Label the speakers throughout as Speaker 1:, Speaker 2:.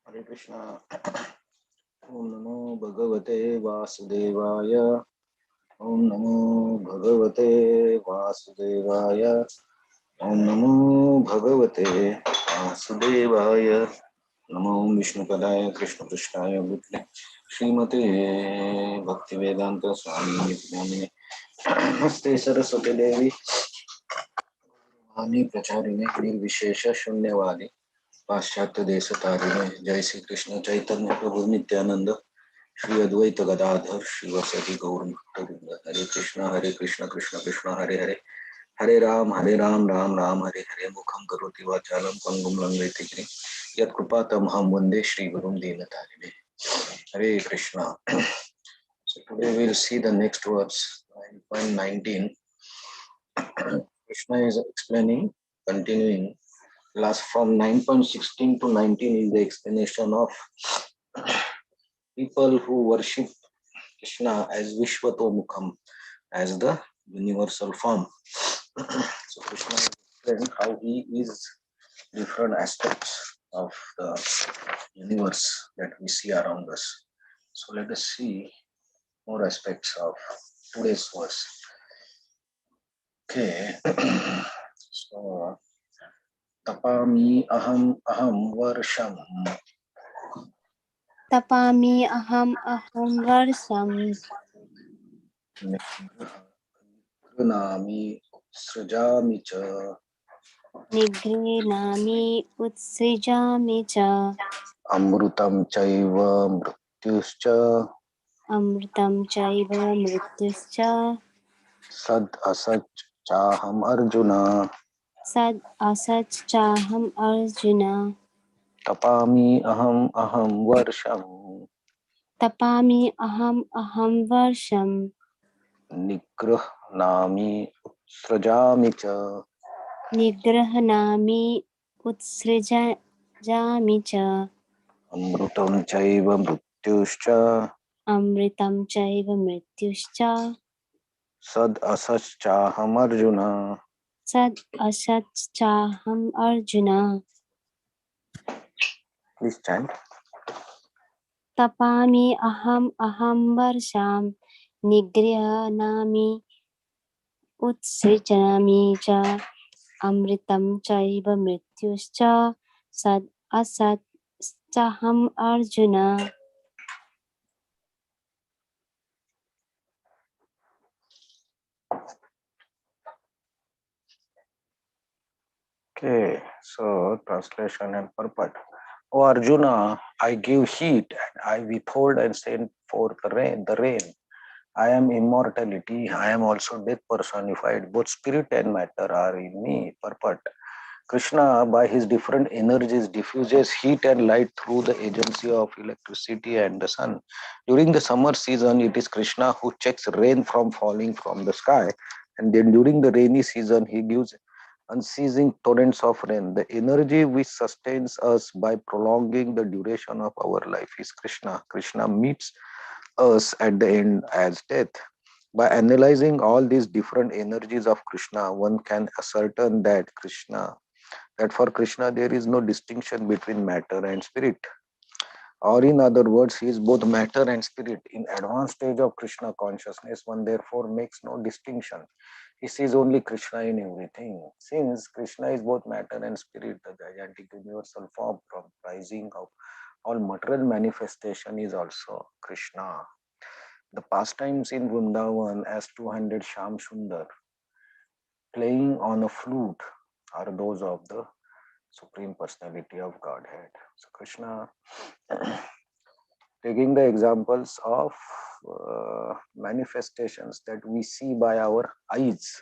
Speaker 1: Hare Krishna. Om Namo Bhagavate Vasudevaya. Om Namo Bhagavate Vasudevaya. Om Namo Bhagavate Vasudevaya. Namo Vishnu Padaya Krishna Krishnaya Bhutale Srimate Bhaktivedanta Swami Namine Namaste Saraswati Devi Ani Pracharine Nirvishesha Shunyavadi पाश्चात्य देश तारिणे जय श्री कृष्ण चैतन्य प्रभु नित्यानंद श्री अद्वैत गदाधर श्रीवासदि गौर भक्तवृंद हरे कृष्ण कृष्ण कृष्ण हरे हरे हरे राम राम राम हरे हरे मुखम करोति वाचालं पंगुं लंघयति गिरिं यत्कृपा तमहं वन्दे श्री गुरुं दीनतारिणे हरे Krishna. So today we will see the next words 9.19. Krishna is explaining, continuing. Last from 9.16 to 19 is the explanation of people who worship Krishna as Vishwatomukham, as the universal form. So Krishna explained how he is different aspects of the universe that we see around us. So let us see more aspects of today's verse. Okay. So tapami aham varsham.
Speaker 2: Tapami aham varsam
Speaker 1: Nami srajami cha
Speaker 2: nigrinami utsrijami cha
Speaker 1: amrutam chaiva mrityuscha
Speaker 2: amritam chaiva mrityuscha
Speaker 1: sad asach chaham arjuna
Speaker 2: sad asach chaham arjuna
Speaker 1: tapami aham varsham
Speaker 2: tapami aham varsham
Speaker 1: nigrah nami srajami cha
Speaker 2: nigrahanami utsrijami cha
Speaker 1: amrutam chaiva mrityuscha
Speaker 2: amritam chaiva mrityuscha
Speaker 1: sad asach chaham arjuna.
Speaker 2: sad asach chaham arjuna.
Speaker 1: Please chant.
Speaker 2: Tapami aham varsham nigrihanaami utsrijami cha amritam chaiva mrityuscha sad asat chaham arjuna.
Speaker 1: Okay, so translation and purport. O Arjuna, I give heat and I withhold and send forth the rain. I am immortality. I am also death personified. Both spirit and matter are in me. Purport. Krishna, by his different energies, diffuses heat and light through the agency of electricity and the sun. During the summer season, it is Krishna who checks rain from falling from the sky. And then during the rainy season, he gives unceasing torrents of rain. The energy which sustains us by prolonging the duration of our life is Krishna. Krishna meets us at the end as death. By analyzing all these different energies of Krishna, one can ascertain that for Krishna there is no distinction between matter and spirit. Or in other words, he is both matter and spirit. In advanced stage of Krishna consciousness, one therefore makes no distinction. He sees only Krishna in everything. Since Krishna is both matter and spirit, the gigantic universal form comprising of all material manifestation is also Krishna. The pastimes in Vrindavan as 200 Sham Sundar playing on a flute are those of the Supreme Personality of Godhead. So Krishna, taking the examples of manifestations that we see by our eyes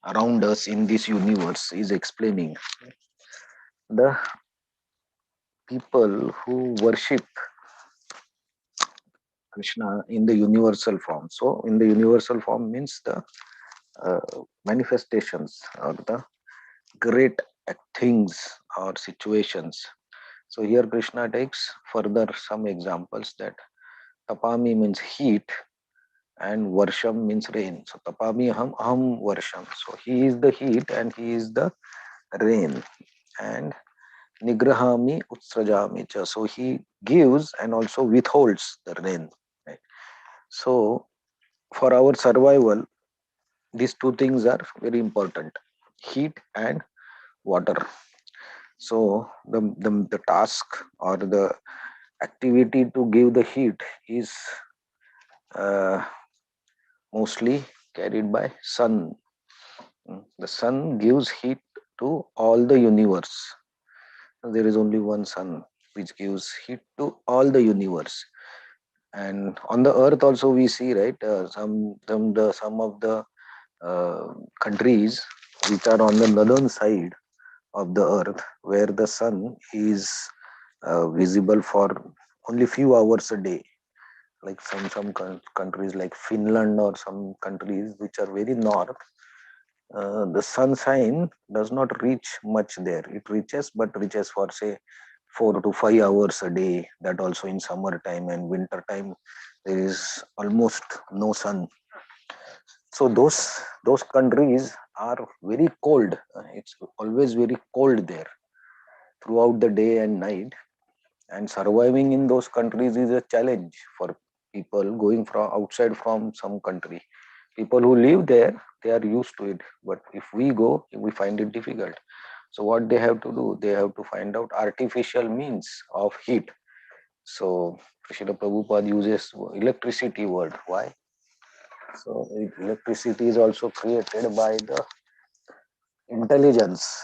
Speaker 1: around us in this universe, is explaining the people who worship Krishna in the universal form. So in the universal form means the uh, manifestations or the great things or situations. So here Krishna takes further some examples that tapami means heat and varsham means rain. So tapami aham varsham. So he is the heat and he is the rain. And Nigrahami utsrajami cha. So he gives and also withholds the rain. Right? So for our survival, these two things are very important: heat and water. So the task or the activity to give the heat is uh, mostly carried by sun. The sun gives heat to all the universe. There is only one sun which gives heat to all the universe. And on the earth also we see, right, some of the countries which are on the northern side of the earth, where the sun is visible for only few hours a day, like some countries like Finland or some countries which are very north. The sunshine does not reach much there. It reaches, but reaches for say 4 to 5 hours a day. That also in summertime, and winter time there is almost no sun. So those countries are very cold. It's always very cold there throughout the day and night. And surviving in those countries is a challenge for people going from outside from some country. People who live there, they are used to it, but if we go, we find it difficult. So what they have to do, they have to find out artificial means of heat. So Srila Prabhupada uses electricity word. Why? So electricity is also created by the intelligence,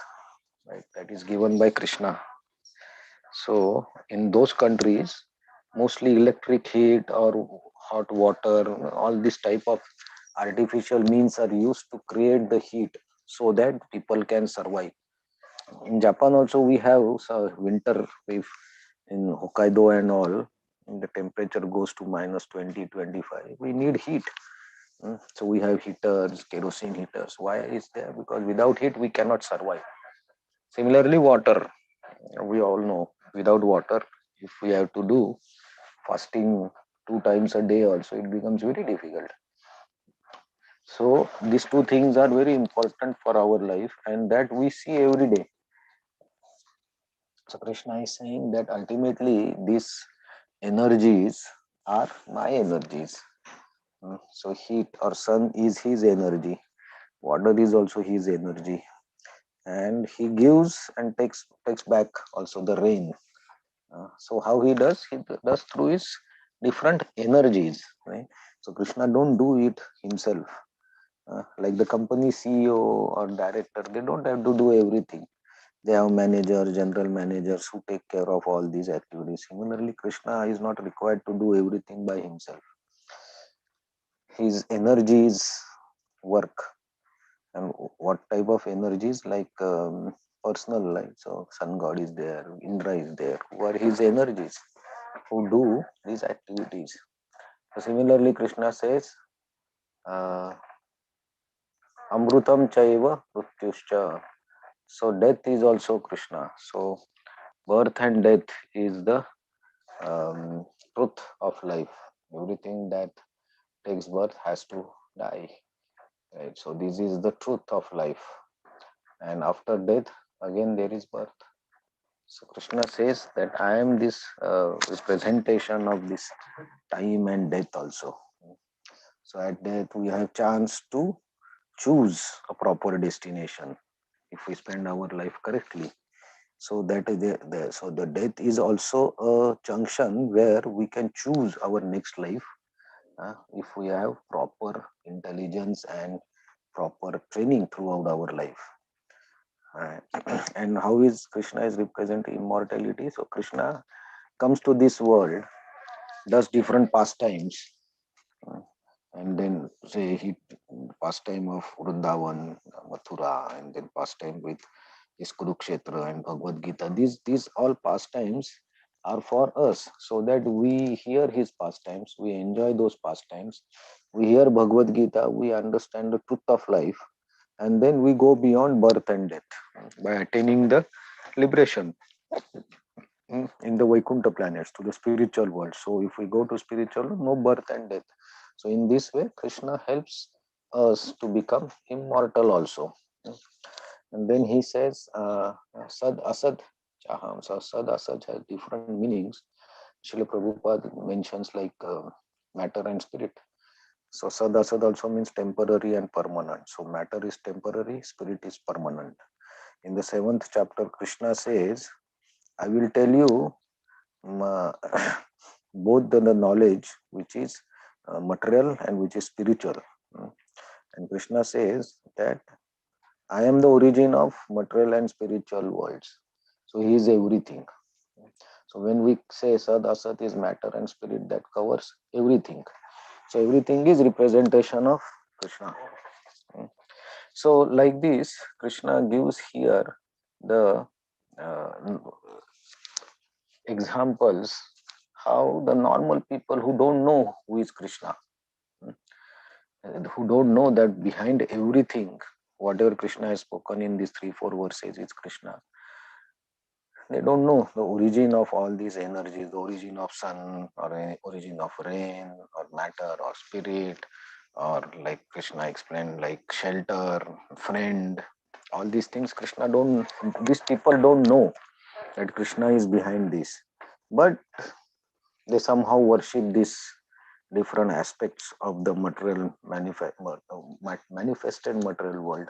Speaker 1: right, that is given by Krishna. So in those countries, mostly electric heat or hot water, all this type of artificial means are used to create the heat so that people can survive. In Japan also we have winter wave in Hokkaido and all. The temperature goes to minus 20, 25. We need heat. So we have heaters, kerosene heaters. Why is there? Because without heat we cannot survive. Similarly, water. We all know without water, if we have to do fasting 2 times a day also, it becomes very difficult. So these two things are very important for our life, and that we see every day. So Krishna is saying that ultimately these energies are my energies. So heat or sun is his energy, water is also his energy, and he gives and takes back also the rain. So how he does? He does through his different energies, right? So Krishna don't do it himself. Like the company CEO or director, they don't have to do everything. They have managers, general managers who take care of all these activities. Similarly, Krishna is not required to do everything by himself. His energies work. And what type of energies? Like personal life. So sun god is there, Indra is there, who are his energies, who do these activities. So similarly, Krishna says, uh, Amrutam chaiva mrityuscha. So death is also Krishna. So birth and death is the um, truth of life. Everything that takes birth has to die. Right? So this is the truth of life. And after death, again there is birth. So Krishna says that I am this representation of this time and death also. So at death we have chance to choose a proper destination if we spend our life correctly. So that is so the death is also a junction where we can choose our next life if we have proper intelligence and proper training throughout our life. Uh, and how is Krishna is representing immortality? So Krishna comes to this world, does different pastimes, uh, and then say he pastime of Vrindavan, Mathura, and then pastime with is Kurukshetra and Bhagavad Gita. These all pastimes are for us, so that we hear his pastimes, we enjoy those pastimes, we hear Bhagavad Gita, we understand the truth of life, and then we go beyond birth and death by attaining the liberation in the Vaikuntha planets to the spiritual world. So if we go to spiritual, no birth and death. So in this way, Krishna helps us to become immortal also. And then he says, Sad Asad Chaham. So sad asat has different meanings. Srila Prabhupada mentions like matter and spirit. So sad asat also means temporary and permanent. So matter is temporary, spirit is permanent. In the 7th chapter, Krishna says, I will tell you both the knowledge which is material and which is spiritual. And Krishna says that I am the origin of material and spiritual worlds. So he is everything. So when we say Sad Asat is matter and spirit, that covers everything. So everything is representation of Krishna. So like this, Krishna gives here the uh, examples how the normal people who don't know who is Krishna, who don't know that behind everything, whatever Krishna has spoken in these 3-4 verses is Krishna. They don't know the origin of all these energies, the origin of sun or origin of rain or matter or spirit, or like Krishna explained, like shelter, friend, all these things Krishna don't, these people don't know that Krishna is behind this. But they somehow worship these different aspects of the material manifested material world.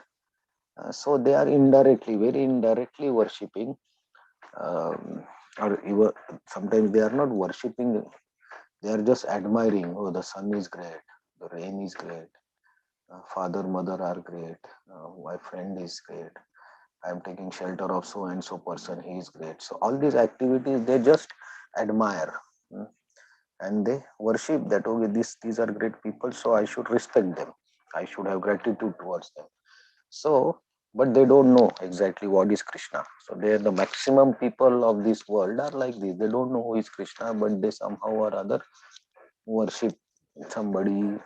Speaker 1: So they are indirectly, very indirectly worshipping, or even sometimes they are not worshipping, they are just admiring. Oh, the sun is great, the rain is great, father, mother are great, my friend is great, I am taking shelter of so and so person, he is great. So all these activities they just admire. And they worship that, okay, these are great people, so I should respect them, I should have gratitude towards them. So but they don't know exactly what is Krishna. So they, the maximum people of this world are like this, they don't know who is Krishna, but they somehow or other worship somebody,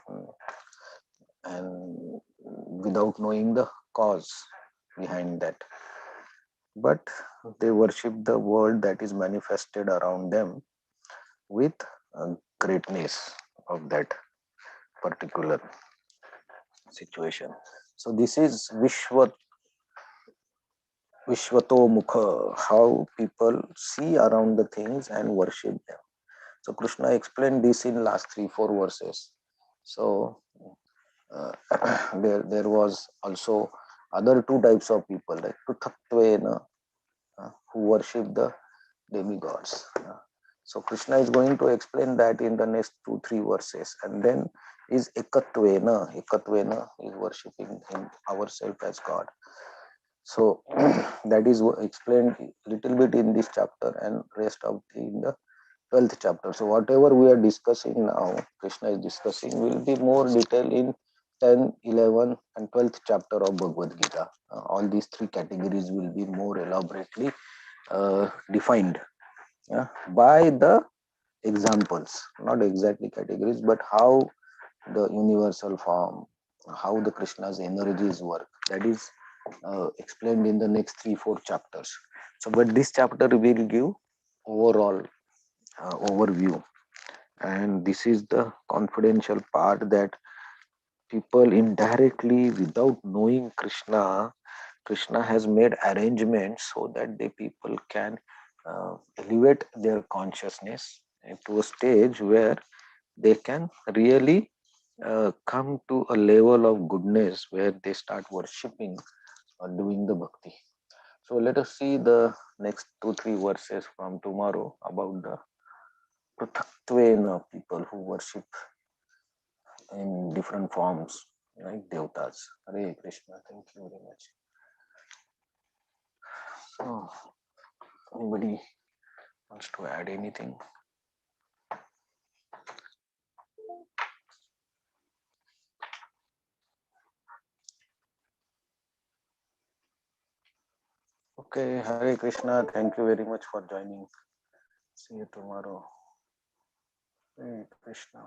Speaker 1: and without knowing the cause behind that. But they worship the world that is manifested around them with greatness of that particular situation. So this is Vishwato Mukha, how people see around the things and worship them. So Krishna explained this in last 3-4 verses. So uh, there was also other two types of people, like Pruthatvena, who worship the demigods. So Krishna is going to explain that in the next 2-3 verses, and then is Ekatvena. Ekatvena is worshipping in ourselves as God. So that is explained little bit in this chapter, and rest of in the 12th chapter. So whatever we are discussing now, Krishna is discussing, will be more detailed in 10, 11 and 12th chapter of Bhagavad Gita. All these three categories will be more elaborately defined by the examples, not exactly categories, but how the universal form, how the Krishna's energies work. That is explained in the next 3-4 chapters. So, but this chapter will give overall overview, and this is the confidential part that people indirectly, without knowing Krishna has made arrangements so that the people can elevate their consciousness to a stage where they can really come to a level of goodness where they start worshipping or doing the bhakti. So let us see the next 2-3 verses from tomorrow about the Pruthaktveena people who worship in different forms, like Devtas. Hare Krishna. Thank you very much. So, anybody wants to add anything? Okay, Hare Krishna. Thank you very much for joining. See you tomorrow. Hare Krishna.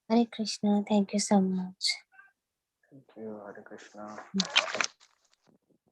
Speaker 2: Hare Krishna. Thank you so much.
Speaker 1: Thank you, Hare Krishna.